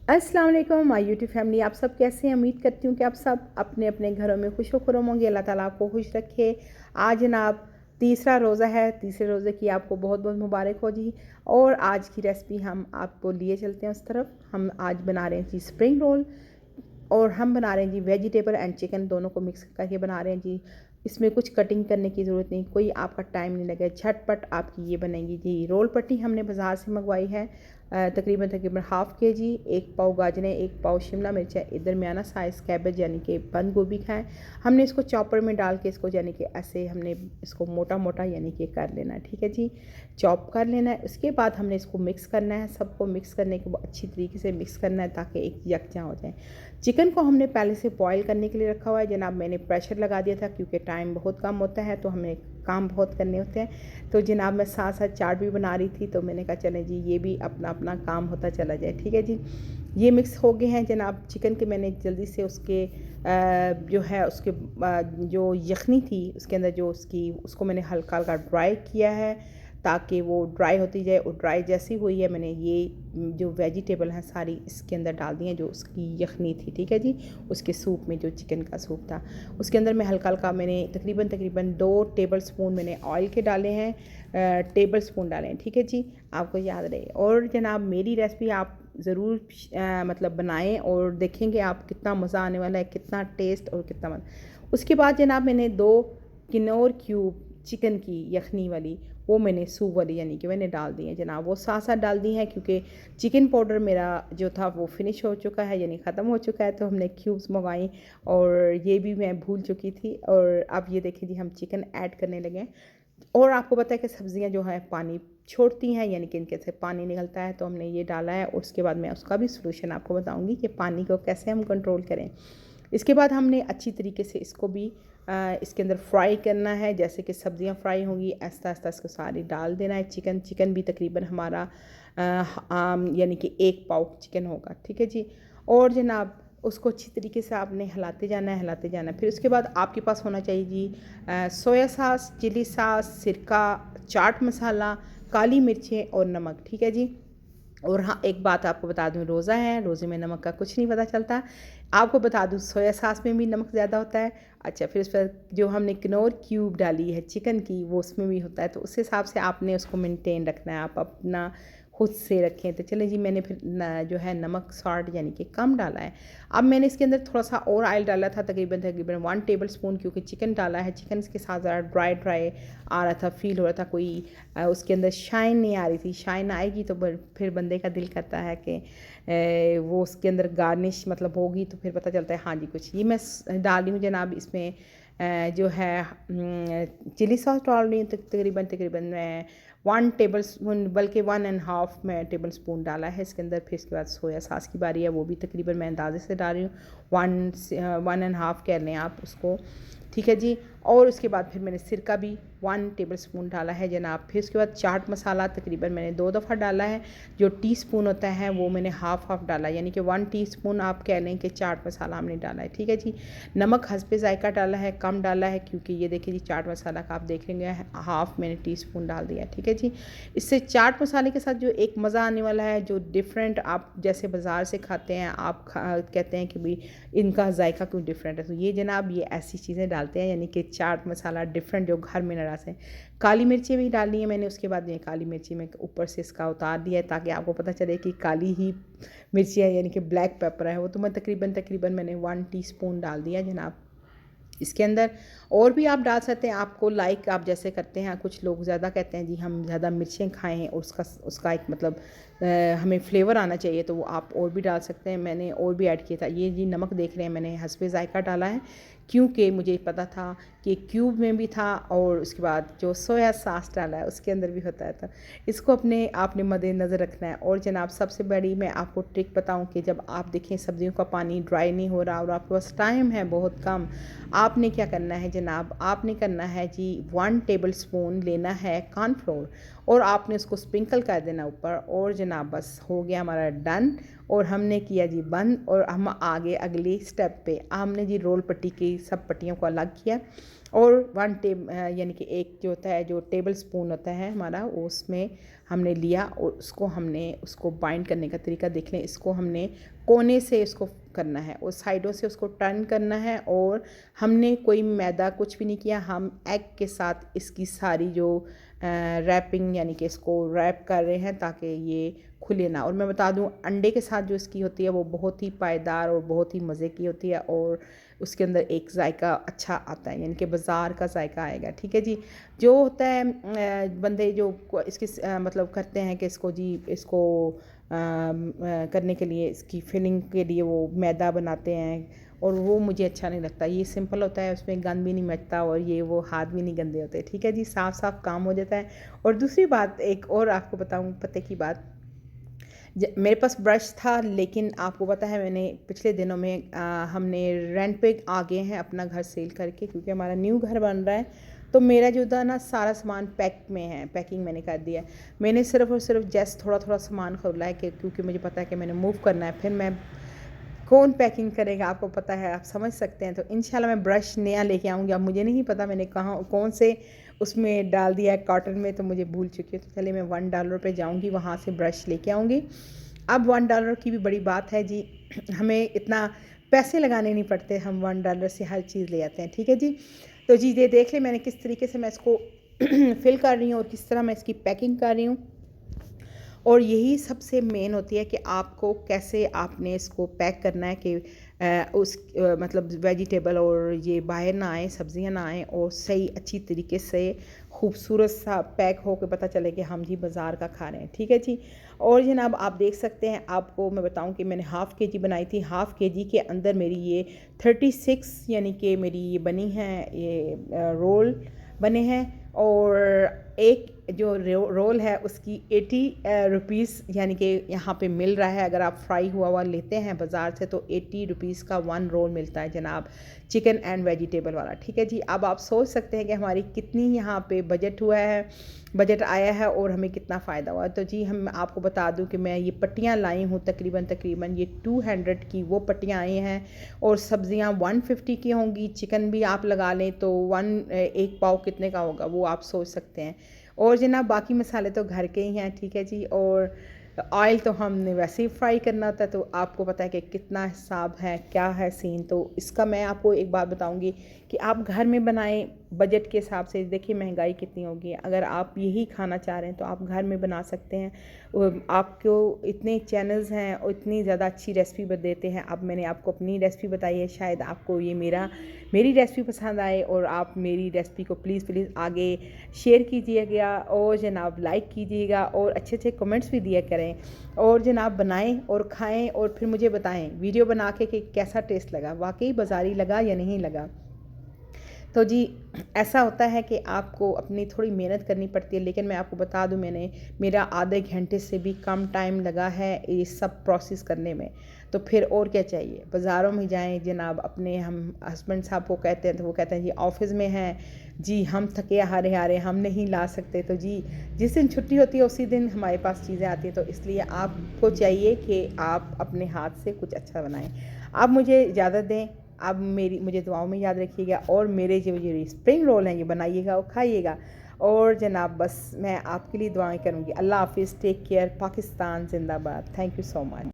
अस्सलाम वालेकुम my YouTube family, आप सब कैसे हैं। उम्मीद करती हूँ कि आप सब अपने अपने घरों में खुश खुर्रम होंगे। अल्लाह ताला आपको खुश रखे। आज जनाब तीसरा रोज़ा है। तीसरे रोज़े की आपको बहुत बहुत मुबारक हो जी। और आज की रेसिपी हम आपको लिए चलते हैं उस तरफ। हम आज बना रहे हैं जी स्प्रिंग रोल, और हम बना रहे हैं जी वेजिटेबल एंड चिकन दोनों को मिक्स करके बना रहे हैं जी। इसमें कुछ कटिंग करने की ज़रूरत नहीं, कोई आपका टाइम नहीं लगे, झटपट आपकी ये बनेगी जी। रोल पट्टी हमने बाज़ार से मंगवाई है, तकरीबन तकरीबन हाफ़ के जी। 1 पाव गाजरें, 1 पाव शिमला मिर्च है, दरमियाना साइज़ कैबेज यानी कि बंद गोभी का है। हमने इसको चॉपर में डाल के इसको यानी कि ऐसे हमने इसको मोटा मोटा यानी कि कर लेना है, ठीक है जी। चॉप कर लेना है। उसके बाद हमने इसको मिक्स करना है। सबको मिक्स करने के बाद अच्छी तरीके से मिक्स करना है ताकि एक यकजा हो जाए। चिकन को हमने पहले से बॉयल करने के लिए रखा हुआ है जनाब। मैंने प्रेशर लगा दिया था क्योंकि टाइम बहुत कम होता है, तो हमें काम बहुत करने होते हैं। तो जनाब मैं साथ साथ चाट भी बना रही थी, तो मैंने कहा चलें जी ये भी अपना अपना काम होता चला जाए, ठीक है जी। ये मिक्स हो गए हैं जनाब चिकन के। मैंने जल्दी से उसके जो है उसके जो यखनी थी उसके अंदर जो उसको मैंने हल्का हल्का ड्राई किया है ताकि वो ड्राई होती जाए। और ड्राई जैसी हुई है मैंने ये जो वेजिटेबल हैं सारी इसके अंदर डाल दी हैं जो उसकी यखनी थी, ठीक है जी। उसके सूप में जो चिकन का सूप था उसके अंदर मैं हल्का हल्का मैंने तकरीबन 2 टेबल स्पून मैंने ऑयल के डाले हैं, टेबल स्पून डाले हैं, ठीक है जी। आपको याद रहे। और जनाब मेरी रेसिपी आप ज़रूर मतलब बनाएं और देखेंगे आप कितना मज़ा आने वाला है, कितना टेस्ट और कितना मज़ा। उसके बाद जनाब मैंने 2 किनौर क्यूब चिकन की यखनी वाली वो मैंने सूप वाली यानी कि मैंने डाल दी है जनाब। वो साथ साथ डाल दी हैं क्योंकि चिकन पाउडर मेरा जो था वो फिनिश हो चुका है यानी ख़त्म हो चुका है, तो हमने क्यूब्स मंगाई और ये भी मैं भूल चुकी थी। और अब ये देखिए जी हम चिकन ऐड करने लगे हैं। और आपको पता है कि सब्ज़ियाँ जो हैं पानी छोड़ती हैं यानी कि इनके से पानी निकलता है, तो हमने ये डाला है। और उसके बाद मैं उसका भी सलूशन आपको बताऊँगी कि पानी को कैसे हम कंट्रोल करें। इसके बाद हमने अच्छी तरीके से इसको भी इसके अंदर फ्राई करना है, जैसे कि सब्ज़ियाँ फ्राई होंगी आहिस्ता आहिस्ता इसको सारी डाल देना है। चिकन भी तकरीबन हमारा यानी कि 1 पाव चिकन होगा, ठीक है जी। और जनाब उसको अच्छी तरीके से आपने हिलाते जाना है, हिलाते जाना है। फिर उसके बाद आपके पास होना चाहिए जी सोया सॉस, चिली सॉस, सिरका, चाट मसाला, काली मिर्चें और नमक, ठीक है जी। और हाँ, एक बात आपको बता दूँ, रोज़ा है, रोज़े में नमक का कुछ नहीं पता चलता। आपको बता दूँ सोया सॉस में भी नमक ज़्यादा होता है। अच्छा, फिर उस पर जो हमने किनौर क्यूब डाली है चिकन की वो उसमें भी होता है, तो उस हिसाब से आपने उसको मेंटेन रखना है, आप अपना खुद से रखें। तो चलें जी मैंने फिर जो है नमक सॉल्ट यानी कि कम डाला है। अब मैंने इसके अंदर थोड़ा सा और ऑयल डाला था तकरीबन 1 टेबल स्पून, क्योंकि चिकन डाला है। चिकन के साथ ज़रा ड्राई ड्राई आ रहा था, फील हो रहा था, कोई उसके अंदर शाइन नहीं आ रही थी। शाइन आएगी तो फिर बंदे का दिल करता है कि वो उसके अंदर गार्निश मतलब होगी तो फिर पता चलता है हाँ जी कुछ। ये मैं डाल रही हूँ जनाब इसमें जो है चिली सॉस डाल रही हूँ। तकरीबन मैं 1 टेबल स्पून बल्कि 1.5 मैं टेबल स्पून डाला है इसके अंदर। फिर इसके बाद सोया सॉस की बारी है, वो भी तकरीबन मैं अंदाजे से डाल रही हूँ 1.5 कह लें आप उसको, ठीक है जी। और उसके बाद फिर मैंने सिरका भी 1 टेबल स्पून डाला है जनाब। फिर उसके बाद चाट मसाला तकरीबन मैंने 2 दफ़ा डाला है। जो टीस्पून होता है वो मैंने हाफ़ डाला, यानी कि 1 टीस्पून आप कह लें कि चाट मसाला हमने डाला है, ठीक है जी। नमक हस्बे ज़ायका डाला है, कम डाला है क्योंकि ये देखिए जी चाट मसाला का आप देखेंगे हाफ़ मैंने टीस्पून डाल दिया, ठीक है जी। इससे चाट मसाले के साथ जो एक मज़ा आने वाला है, जो डिफरेंट आप जैसे बाज़ार से खाते हैं आप कहते हैं कि भाई इनका जायका क्यों डिफरेंट है, तो ये जनाब ये ऐसी चीज़ें डालते हैं यानी कि चाट मसाला डिफरेंट जो घर में ना से। काली मिर्चें भी डाली हैं मैंने। उसके बाद ये काली मिर्ची में ऊपर से इसका उतार दिया है ताकि आपको पता चले कि काली ही मिर्ची है यानी कि ब्लैक पेपर है वो। तो मैं तकरीबन मैंने 1 टीस्पून डाल दिया जनाब इसके अंदर। और भी आप डाल सकते हैं, आपको लाइक आप जैसे करते हैं। कुछ लोग ज़्यादा कहते हैं जी हम ज़्यादा मिर्चें खाएं हैं और उसका एक मतलब हमें फ्लेवर आना चाहिए, तो वो आप और भी डाल सकते हैं। मैंने और भी ऐड किया था। ये जी नमक देख रहे हैं मैंने हस्बे ज़ायका डाला है क्योंकि मुझे पता था कि क्यूब में भी था और उसके बाद जो सोया सॉस डाला है उसके अंदर भी होता है, तो इसको आपने मद्देनज़र रखना है। और जनाब सबसे बड़ी मैं आपको ट्रिक बताऊं कि जब आप देखें सब्जियों का पानी ड्राई नहीं हो रहा और आपके पास टाइम है बहुत कम, आपने क्या करना है जनाब, आपने करना है जी 1 टेबल स्पून लेना है कॉर्नफ्लोर और आपने उसको स्प्रिंकल कर देना ऊपर। और जनाब बस हो गया हमारा डन। और हमने किया जी बंद और हम आगे अगली स्टेप पे हमने जी रोल पट्टी की सब पट्टियों को अलग किया और यानी कि एक जो होता है जो टेबल स्पून होता है हमारा उसमें हमने लिया और उसको बाइंड करने का तरीका देख लें। इसको हमने कोने से इसको करना है और साइडों से उसको टर्न करना है और हमने कोई मैदा कुछ भी नहीं किया। हम एग के साथ इसकी सारी जो रैपिंग यानी कि इसको रैप कर रहे हैं ताकि ये खुले ना। और मैं बता दूं अंडे के साथ जो इसकी होती है वो बहुत ही पायदार और बहुत ही मज़े की होती है और उसके अंदर एक जायका अच्छा आता है यानी कि बाज़ार का जायका आएगा। ठीक है जी। जो होता है बंदे जो इसकी मतलब करते हैं कि इसको करने के लिए इसकी फिलिंग के लिए वो मैदा बनाते हैं और वो मुझे अच्छा नहीं लगता। ये सिंपल होता है, उसमें गंद भी नहीं मचता और ये वो हाथ भी नहीं गंदे होते। ठीक है जी, साफ साफ काम हो जाता है। और दूसरी बात एक और आपको बताऊं पते की बात, मेरे पास ब्रश था लेकिन आपको पता है मैंने पिछले दिनों में हमने रेंट पे आ गए हैं अपना घर सेल करके क्योंकि हमारा न्यू घर बन रहा है। तो मेरा जो था ना सारा सामान पैकिंग मैंने कर दिया है। मैंने सिर्फ और सिर्फ जस्ट थोड़ा थोड़ा सामान खोला है कि क्योंकि मुझे पता है कि मैंने मूव करना है। फिर मैं कौन पैकिंग करेगा आपको पता है, आप समझ सकते हैं। तो इंशाल्लाह मैं ब्रश नया लेके आऊँगी। अब मुझे नहीं पता मैंने कौन से उसमें डाल दिया है कॉटन में, तो मुझे भूल चुकी है। तो चलिए मैं $1 पे जाऊँगी, वहाँ से ब्रश लेके आऊँगी। अब $1 की भी बड़ी बात है जी, हमें इतना पैसे लगाने नहीं पड़ते, हम $1 से हर चीज़ ले आते हैं। ठीक है जी। तो जी ये देख लें मैंने किस तरीके से मैं इसको फिल कर रही हूँ और किस तरह मैं इसकी पैकिंग कर रही हूँ। और यही सबसे मेन होती है कि आपको कैसे आपने इसको पैक करना है कि मतलब वेजिटेबल और ये बाहर ना आए, सब्जियां ना आए और सही अच्छी तरीके से खूबसूरत सा पैक हो के पता चले कि हम जी बाज़ार का खा रहे हैं। ठीक है जी। और जनाब आप देख सकते हैं, आपको मैं बताऊं कि मैंने हाफ़ के जी बनाई थी। हाफ़ के जी के अंदर मेरी ये 36 यानी कि मेरी ये बनी है, ये रोल बने हैं। और एक जो रोल है उसकी 80 रुपीज़ यानी कि यहाँ पे मिल रहा है। अगर आप फ्राई हुआ हुआ लेते हैं बाज़ार से तो 80 रुपीज़ का 1 रोल मिलता है जनाब, चिकन एंड वेजिटेबल वाला। ठीक है जी। अब आप सोच सकते हैं कि हमारी कितनी यहाँ पे बजट आया है और हमें कितना फ़ायदा हुआ। तो जी हम आपको बता दूं कि मैं ये पट्टियाँ लाई हूँ तकरीबन ये 200 की वो पट्टियाँ आई हैं और सब्ज़ियाँ 150 की होंगी। चिकन भी आप लगा लें तो एक पाव कितने का होगा वो आप सोच सकते हैं। और जनाब बाकी मसाले तो घर के ही हैं। ठीक है जी। और ऑयल तो हमने वैसे ही फ्राई करना होता है, तो आपको पता है कि कितना हिसाब है, क्या है सीन। तो इसका मैं आपको एक बात बताऊंगी कि आप घर में बनाएं बजट के हिसाब से। देखिए महंगाई कितनी होगी, अगर आप यही खाना चाह रहे हैं तो आप घर में बना सकते हैं। आपको इतने चैनल्स हैं और इतनी ज़्यादा अच्छी रेसिपी देते हैं। अब मैंने आपको अपनी रेसिपी बताई है, शायद आपको ये मेरी रेसिपी पसंद आए और आप मेरी रेसिपी को प्लीज़ आगे शेयर कीजिएगा और जनाब लाइक कीजिएगा और अच्छे अच्छे कमेंट्स भी दिया करें। और जनाब बनाएं और खाएं और फिर मुझे बताएं वीडियो बना के कि कैसा टेस्ट लगा, वाकई बाज़ारी लगा या नहीं लगा। तो जी ऐसा होता है कि आपको अपनी थोड़ी मेहनत करनी पड़ती है, लेकिन मैं आपको बता दूं मेरा आधे घंटे से भी कम टाइम लगा है ये सब प्रोसेस करने में। तो फिर और क्या चाहिए, बाज़ारों में जाएं जनाब। अपने हम हस्बैंड साहब को कहते हैं तो वो कहते हैं जी ऑफ़िस में हैं जी, हम थके हारे हम नहीं ला सकते। तो जी जिस दिन छुट्टी होती है उसी दिन हमारे पास चीज़ें आती हैं। तो इसलिए आपको चाहिए कि आप अपने हाथ से कुछ अच्छा बनाएं। आप मुझे इजाज़त दें, आप मुझे दुआओं में याद रखिएगा और मेरे जो ये स्प्रिंग रोल हैं ये बनाइएगा और खाइएगा। और जनाब बस मैं आपके लिए दुआएं करूँगी। अल्लाह हाफिज़, टेक केयर, पाकिस्तान जिंदाबाद। Thank you so much.